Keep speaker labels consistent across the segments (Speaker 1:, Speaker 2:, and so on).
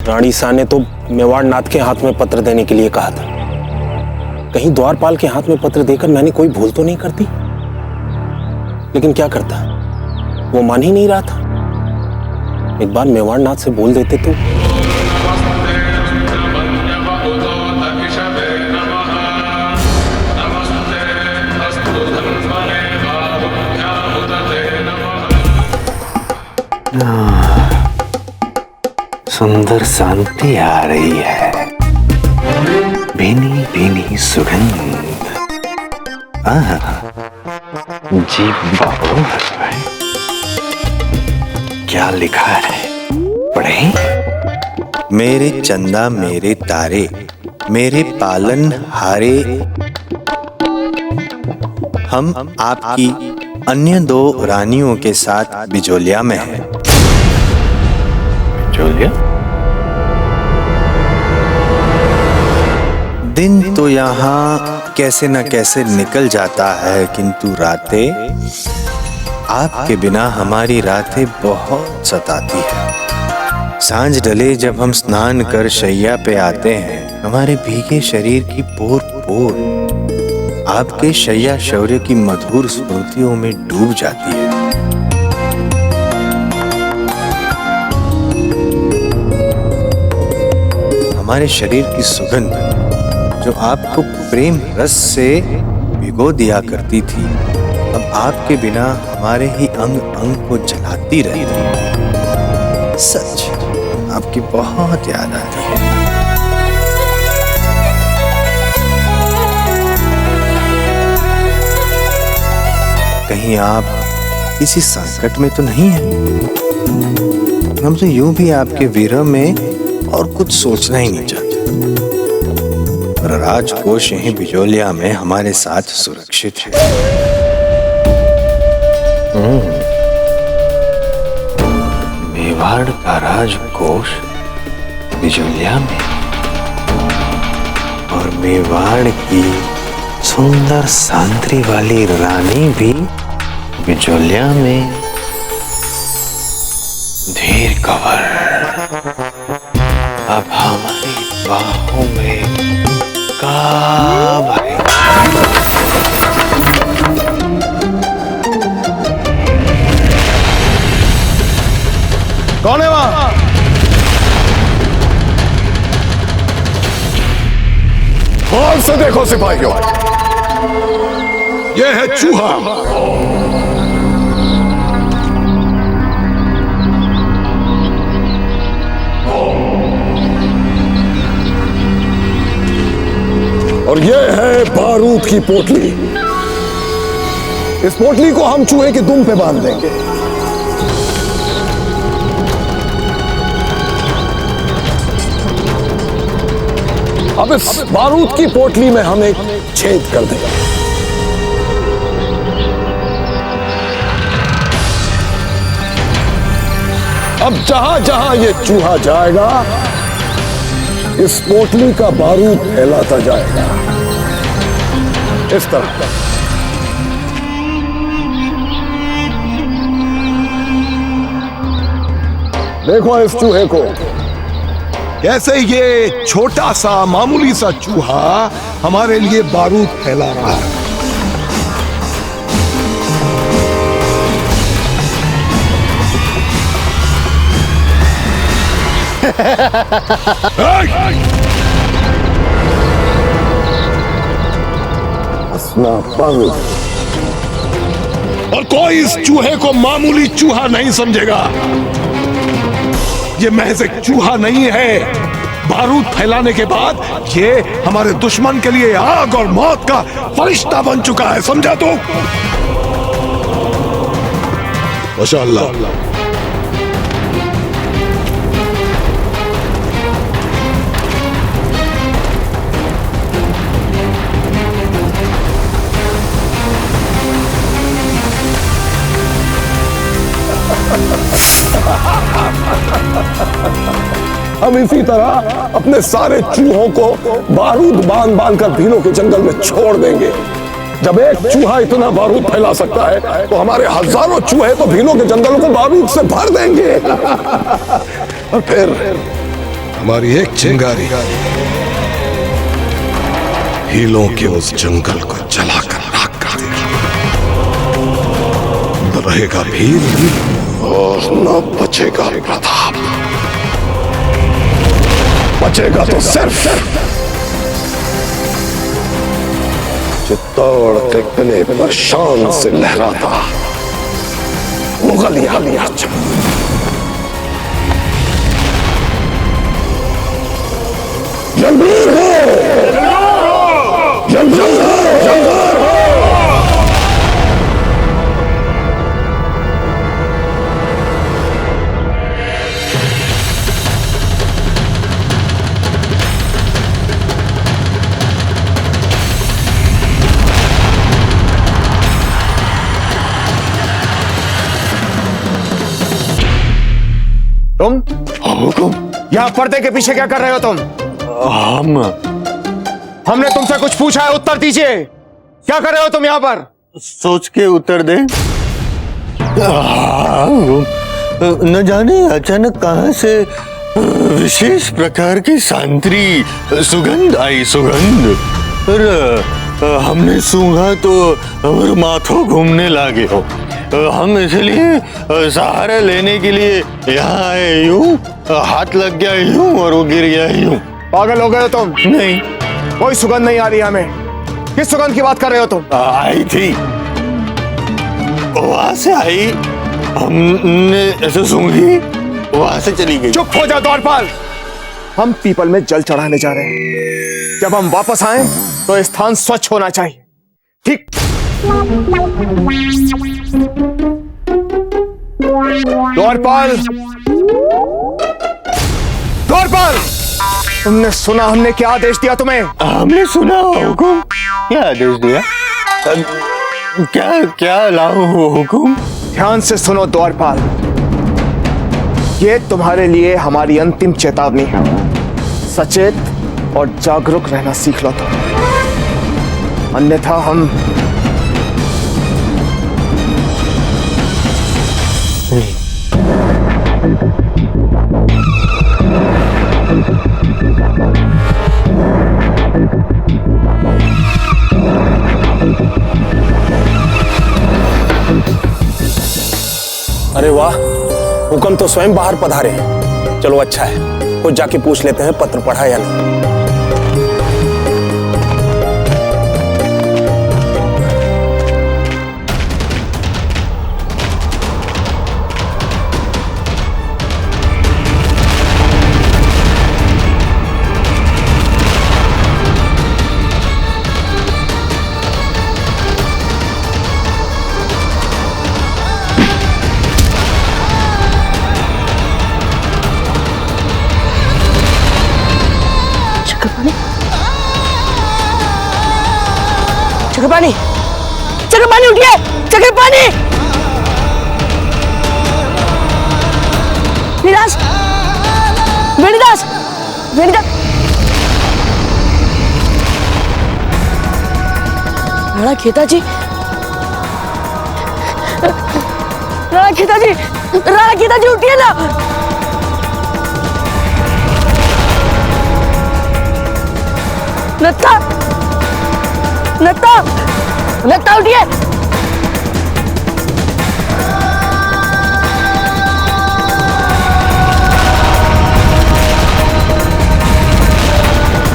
Speaker 1: रानी सा ने तो मेवाड़ नाथ के हाथ में पत्र देने के लिए कहा था। कहीं द्वारपाल के हाथ में पत्र देकर मैंने कोई भूल तो नहीं कर दी। लेकिन क्या करता, वो मान ही नहीं रहा था। एक बार मेवाड़ नाथ से बोल देते तो।
Speaker 2: सुंदर शांति आ रही है, भीनी भीनी सुगंध। जी बाबू, क्या लिखा है, पढ़ें? मेरे चंदा मेरे तारे, मेरे पालन हारे, हम आपकी अन्य 2 रानियों के साथ बिजोलिया में हैं। बिजोलिया? दिन तो यहाँ कैसे न कैसे निकल जाता है, किंतु रातें, आपके बिना हमारी रातें बहुत सताती है। सांझ ढले जब हम स्नान कर शैया पे आते हैं, हमारे भीगे शरीर की पोर पोर आपके शैया शौर्य की मधुर स्मृतियों में डूब जाती है। हमारे शरीर की सुगंध जो आपको प्रेम रस से भिगो दिया करती थी, अब आपके बिना हमारे ही अंग अंग को जलाती रहती है। सच, आपकी बहुत याद आती है। कहीं आप किसी संकट में तो नहीं हैं? हम तो यूं भी आपके विरह में और कुछ सोचना ही नहीं चाहते। राजकोष यहीं बिजोलिया में हमारे साथ सुरक्षित है। मेवाड़ का राजकोष बिजोलिया में, और मेवाड़ की सुंदर सांद्री वाली रानी भी बिजोलिया में। धीर कवर, अब हमारी बाहों में काब है।
Speaker 3: कौन है वहां? गौर से देखो सिपाहियों, यह है चूहा। और यह है बारूद की पोटली। इस पोटली को हम चूहे की दुम पे बांध देंगे। अब इस बारूद की पोटली में हम एक छेद कर देंगे। अब जहां जहां ये चूहा जाएगा, इस पोटली का बारूद फैलाता जाएगा, इस तरह। देखो इस चूहे को, कैसे ये छोटा सा मामूली सा चूहा हमारे लिए बारूद फैला रहा है। हंसना बंद। और कोई इस चूहे को मामूली चूहा नहीं समझेगा। ये महज एक चूहा नहीं है, बारूद फैलाने के बाद ये हमारे दुश्मन के लिए आग और मौत का फरिश्ता बन चुका है, समझा तू? माशाअल्लाह। हम इसी तरह अपने सारे चूहों को बारूद बांध बांध कर भीलों के जंगल में छोड़ देंगे। जब एक चूहा इतना बारूद फैला सकता है, तो हमारे हजारों चूहे तो भीलों के जंगलों को बारूद से भर देंगे। और हमारी एक चिंगारी हीलों के उस जंगल को जलाकर राख कर देगी। न रहेगा भील और न बचेगा प्रताप। बचेगा तो सिर्फ चित्तौड़ के किले पर शान से लहराता मुगलिया परचम। जंगल हो, जंगल हो, जंगल हो।
Speaker 4: तुम यहाँ पर्दे के पीछे क्या कर रहे हो तुम? हमने तुमसे कुछ पूछा है, उत्तर दीजिए। क्या कर रहे हो तुम यहाँ पर?
Speaker 2: सोच के उत्तर दे। न जाने अचानक कहां से विशेष प्रकार की सांत्री सुगंध आई। सुगंध पर हमने सूंघा तो हमारे माथों घूमने लागे हो। हम इसलिए सहारा लेने के लिए यहाँ आए। यूं हाथ लग गया यूं और वो गिर गया यूं।
Speaker 4: पागल हो गए हो तुम?
Speaker 2: नहीं,
Speaker 4: कोई सुगंध नहीं आ रही हमें। किस सुगंध की बात कर रहे हो तुम?
Speaker 2: आई थी, वहां से आई, हमने ऐसे सूंघी, वहां से चली गई।
Speaker 4: चुप हो जा द्वारपाल। हम पीपल में जल चढ़ाने जा रहे हैं। जब हम वापस आए तो स्थान स्वच्छ होना चाहिए, ठीक? द्वारपाल, द्वारपाल, तुमने सुना हमने क्या आदेश दिया तुम्हें?
Speaker 2: हमने सुना हुकुम। क्या आदेश दिया? क्या क्या लाओ हुकुम?
Speaker 4: ध्यान से सुनो द्वारपाल, ये तुम्हारे लिए हमारी अंतिम चेतावनी है। सचेत और जागरूक रहना सीख लो तुम, अन्यथा हम
Speaker 1: अरे वाह, हुक्म तो स्वयं बाहर पधारे हैं। चलो अच्छा है, कुछ जाके पूछ लेते हैं पत्र पढ़ा या नहीं।
Speaker 5: चक्रपाणी, चक्रपाणी उठिए, चक्रपाणी! वेणीदास, वेणीदास, वेणीदास! राणा खेताजी, राणा खेताजी, राणा खेताजी उठिए ना! नत्था, नत्था, नत्था उठिए!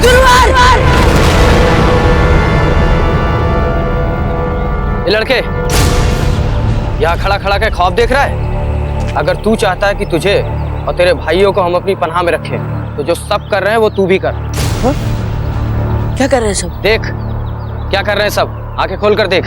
Speaker 5: गुरुवार!
Speaker 6: ये लड़के यहाँ खड़ा खड़ा के ख्वाब देख रहा है? अगर तू चाहता है कि तुझे और तेरे भाइयों को हम अपनी पनाह में रखें, तो जो सब कर रहे हैं वो तू भी कर।
Speaker 5: हा? क्या कर रहे हैं सब?
Speaker 6: देख क्या कर रहे हैं सब, आंखें खोल कर देख।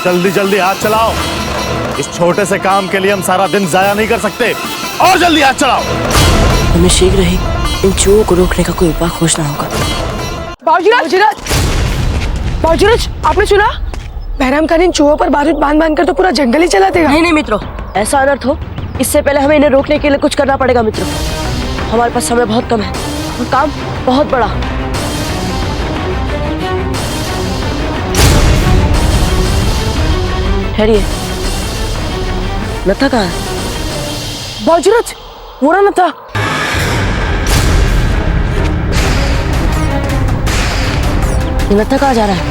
Speaker 7: जल्दी जल्दी हाथ चलाओ। इस छोटे से काम के लिए हम सारा दिन जाया नहीं कर सकते। और जल्दी हाथ चलाओ।
Speaker 5: हमें शीघ्र ही इन चूहों को रोकने का कोई उपाय खोजना होगा।
Speaker 8: बाबूजीराज, आपने सुना? बहराम खान इन चूहों पर बारूद बांध बांध कर तो पूरा जंगल ही चला देगा।
Speaker 5: नहीं मित्रों, ऐसा अनर्थ हो इससे पहले हमें इन्हें रोकने के लिए कुछ करना पड़ेगा मित्रों। हमारे पास समय बहुत कम है और काम बहुत बड़ा। ठहरिए, नत्था कहाँ है?
Speaker 8: बाजूरज, वो रहा नत्था।
Speaker 5: ये नत्था कहाँ जा रहा है?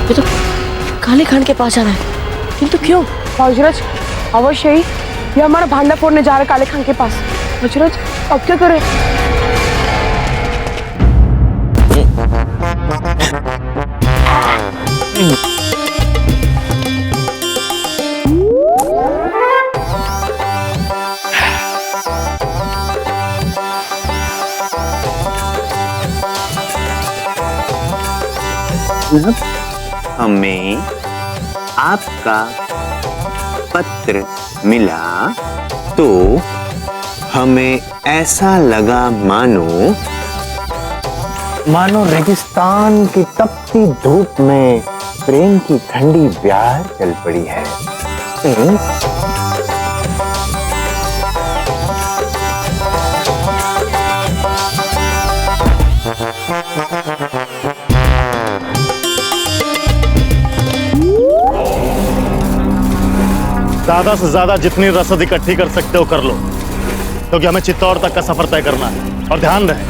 Speaker 5: ये तो काले खान के पास जा रहा है, किंतु क्यों?
Speaker 8: बाजूरज, अवश्य ही ये हमारा भांडा फोड़ने जा रहा है काले खान के पास। बाजूरज, अब क्या करें?
Speaker 2: हमें आपका पत्र मिला तो हमें ऐसा लगा मानो रेगिस्तान की तपती धूप में प्रेम की ठंडी ब्याह चल पड़ी है।
Speaker 7: ज्यादा से ज्यादा जितनी रसद इकट्ठी कर सकते हो कर लो, क्योंकि हमें चित्तौड़ तक का सफर तय करना है। और ध्यान रहे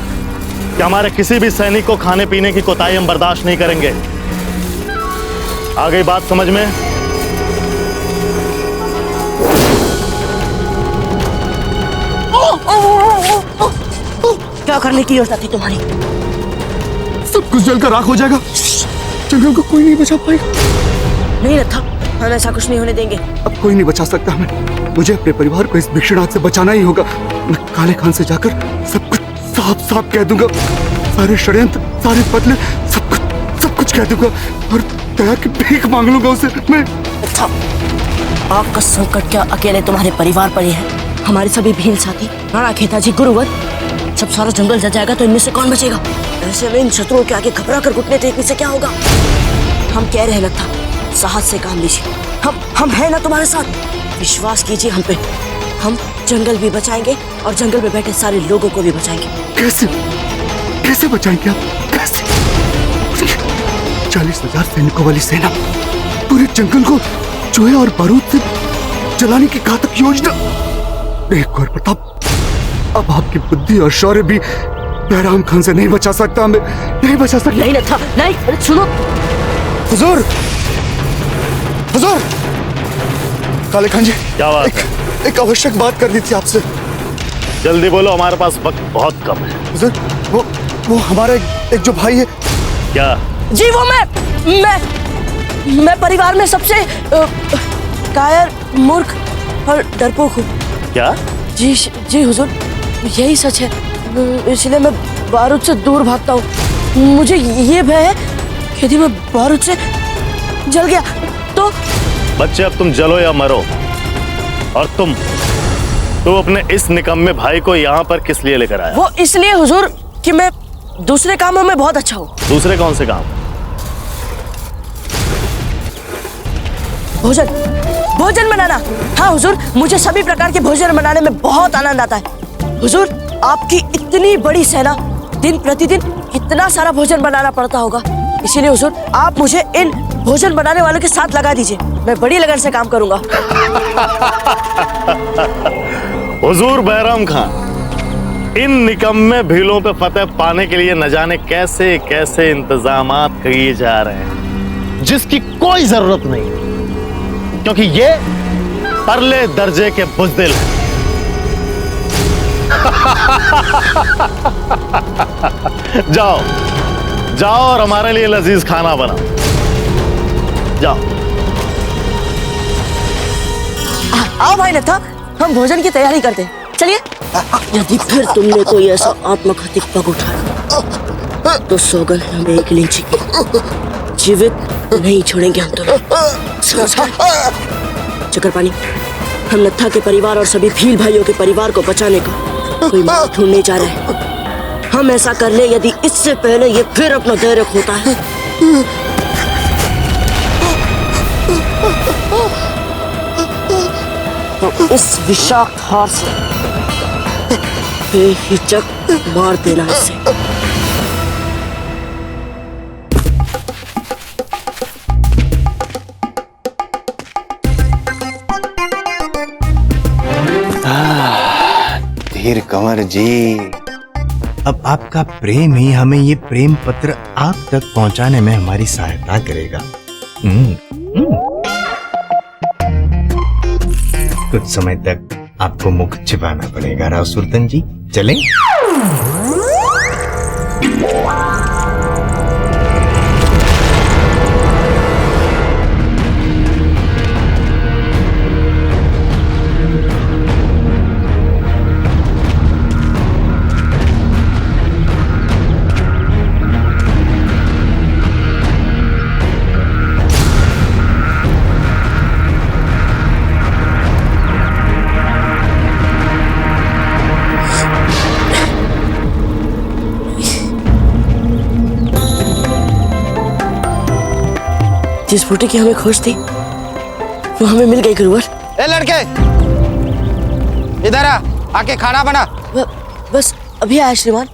Speaker 7: कि हमारे किसी भी सैनिक को खाने पीने की कोताही हम बर्दाश्त नहीं करेंगे। आ गई बात समझ में?
Speaker 5: क्या करने की योजना थी तुम्हारी?
Speaker 3: सब कुछ जलकर राख हो जाएगा, जंगल को कोई नहीं बचा पाएगा।
Speaker 5: नहीं नत्था, हम ऐसा कुछ नहीं होने देंगे।
Speaker 3: अब कोई नहीं बचा सकता हमें। मुझे अपने परिवार को इस भीषण आग से बचाना ही होगा। मैं काले खान से जाकर सब कुछ साफ साफ कह दूंगा, सारे षड्यंत्र, सारे बदले, सब कुछ कह दूंगा और दया की भीख मांग लूंगा उसे मैं।
Speaker 5: नत्था, आग का संकट क्या अकेले तुम्हारे परिवार पर ही है? हमारे सभी भील साथी, राणा खेताजी, गुरुवर, सब सारा जंगल जल जाएगा तो इनमें से कौन बचेगा? ऐसे में इन शत्रुओं के आगे घबरा कर घुटने टेकने से क्या होगा? हम कह रहे हैं नत्था, साहस से काम लीजिए। हम हैं ना तुम्हारे साथ, विश्वास कीजिए हम पे। हम जंगल भी बचाएंगे और जंगल में बैठे सारे लोगों को भी बचाएंगे।
Speaker 3: कैसे बचाएंगे आप? कैसे? 40,000 सैनिकों वाली सेना पूरे जंगल को चूहे और बारूद से जलाने की घातक योजना। एक और प्रताप, अब आपकी बुद्धि और शौर्य भी बैराम खान से नहीं बचा सकता, हमें नहीं बचा सकता।
Speaker 5: नहीं नत्था, नहीं, अरे सुनो।
Speaker 3: हुजूर, हुजूर, काले खान जी,
Speaker 7: क्या बात है?
Speaker 3: एक आवश्यक बात करनी थी आपसे।
Speaker 7: जल्दी बोलो, हमारे पास वक्त बहुत कम है।
Speaker 3: हुजूर, वो हमारा एक जो भाई है।
Speaker 7: क्या?
Speaker 5: जी वो मैं परिवार में सबसे कायर, मूर्ख और डरपोक हूँ।
Speaker 7: क्या?
Speaker 5: जी हुजूर, यही सच है। इसलिए मैं बारूद से दूर भागता हूँ। मुझे ये भय है कि यदि मैं बारूद से जल गया तो।
Speaker 7: बच्चे, अब तुम जलो या मरो। और तुम अपने इस निकम्मे भाई को यहाँ पर किस लिए लेकर आया?
Speaker 5: वो इसलिए हुजूर कि मैं दूसरे कामों में बहुत अच्छा हूँ।
Speaker 7: दूसरे कौन से काम?
Speaker 5: भोजन बनाना। हाँ हुजूर, मुझे सभी प्रकार के भोजन बनाने में बहुत आनंद आता है। हुजूर, आपकी इतनी बड़ी सेना, दिन प्रतिदिन कितना सारा भोजन बनाना पड़ता होगा। इसीलिए हुजूर, आप मुझे इन भोजन बनाने वालों के साथ लगा दीजिए। मैं बड़ी लगन से काम करूंगा।
Speaker 7: हुजूर बैराम खान, इन निकम्मे भीलों पे फतेह पाने के लिए न जाने कैसे कैसे इंतजामात किए जा रहे हैं, जिसकी कोई जरूरत नहीं, क्योंकि ये परले दर्जे के बुज़दिल हैं। जाओ और हमारे लिए लजीज खाना बनाओ। जाओ।
Speaker 5: आओ भाई नत्था, हम भोजन की तैयारी करते हैं। चलिए। यदि फिर तुमने कोई ऐसा आत्मघाती पग उठाया तो सौगंध हमें एक लीची की, जीवित नहीं छोड़ेंगे हम तुम्हें। चक्कर पानी, हम नत्था के परिवार और सभी भील भाइयों के परिवार को बचाने का कोई मार्ग ढूंढने जा रहे हैं। हम ऐसा कर ले यदि इससे पहले ये फिर अपना धैर्य खोता है। तो इस विषाक्त हार से बेहिचक मार देना इसे।
Speaker 2: धीर कंवर जी, अब आपका प्रेम ही हमें ये प्रेम पत्र आप तक पहुंचाने में हमारी सहायता करेगा। कुछ समय तक आपको मुख छिपाना पड़ेगा राव सुल्तान जी, चलें?
Speaker 5: जिस बूटे की हमें खोज थी वो हमें मिल गई गुरुवर।
Speaker 6: ए लड़के, इधर आ, आके खाना बना।
Speaker 5: बस अभी आया श्रीमान।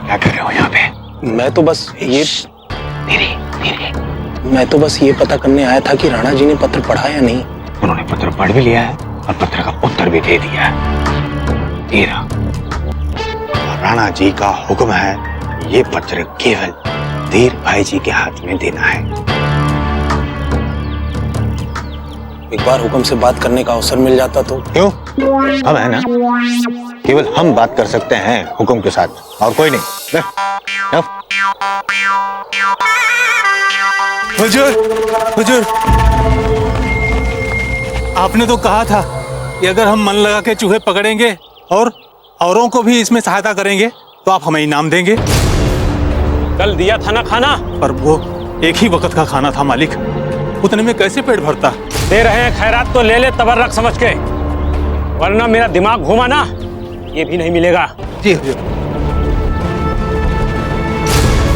Speaker 2: क्या कर रहे हो यहाँ पे?
Speaker 1: मैं तो बस ये पता करने आया था कि राणा जी ने पत्र पढ़ा या नहीं।
Speaker 2: उन्होंने पत्र पढ़ भी लिया है और पत्र का उत्तर भी दे दिया है। तेरा और राणा जी का हुक्म है ये पत्र केवल धीर भाई जी के हाथ में देना है।
Speaker 1: एक बार हुक्म से बात करने का अवसर मिल जाता तो।
Speaker 2: क्यों? हम है ना, केवल हम बात कर सकते हैं हुक्म के साथ, और कोई नहीं।
Speaker 9: हुजूर, हुजूर, आपने तो कहा था कि अगर हम मन लगा के चूहे पकड़ेंगे और औरों को भी इसमें सहायता करेंगे तो आप हमें इनाम देंगे।
Speaker 1: कल दिया था ना खाना,
Speaker 9: पर वो एक ही वक्त का खाना था मालिक, उतने में कैसे पेट भरता।
Speaker 1: दे रहे हैं खैरात तो ले ले तबर्रक समझ के, वरना मेरा दिमाग घूमा ना ये भी नहीं मिलेगा।
Speaker 9: जी हुजूर।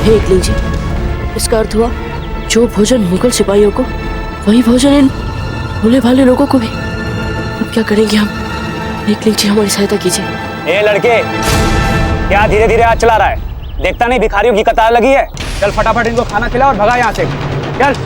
Speaker 5: देख लीजिए, इसका अर्थ हुआ जो भोजन मुगल सिपाहियों को वही भोजन इन भोले भाले लोगों को भी। अब क्या करेंगे हम? देख लीजिए, हमारी सहायता कीजिए।
Speaker 10: ए लड़के, क्या धीरे धीरे हाथ चला रहा है? देखता नहीं भिखारियों की कतार लगी है। चल फटाफट इनको खाना खिला और भगा यहाँ से। चल।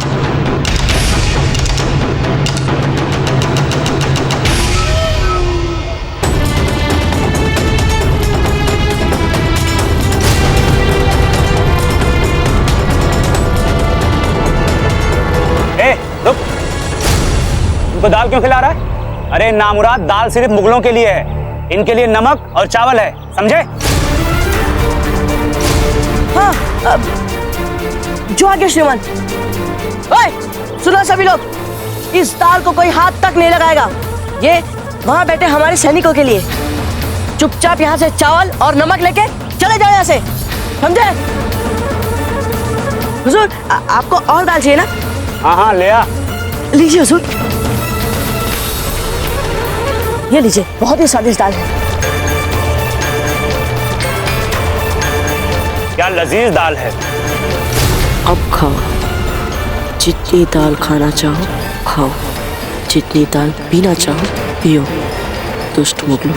Speaker 10: इनको दाल क्यों खिला रहा है? अरे नामुराद, दाल सिर्फ मुगलों के लिए है, इनके लिए नमक और चावल है, समझे?
Speaker 5: हाँ, जो आगे श्रीमान। ओए, सुनो सभी लोग, इस दाल को कोई हाथ तक नहीं लगाएगा। ये वहां बैठे हमारे सैनिकों के लिए। चुपचाप यहाँ से चावल और नमक लेके चले जाओ यहाँ से, समझे? हुजूर, आपको और दाल चाहिए ना?
Speaker 10: हाँ हाँ, ले आ।
Speaker 5: लीजिए हुजूर, ये लीजिए, बहुत ही स्वादिष्ट दाल है।
Speaker 10: क्या लजीज दाल है।
Speaker 5: अब खाओ, जितनी दाल खाना चाहो खाओ, जितनी दाल पीना चाहो पियो, दुष्ट मुगलों।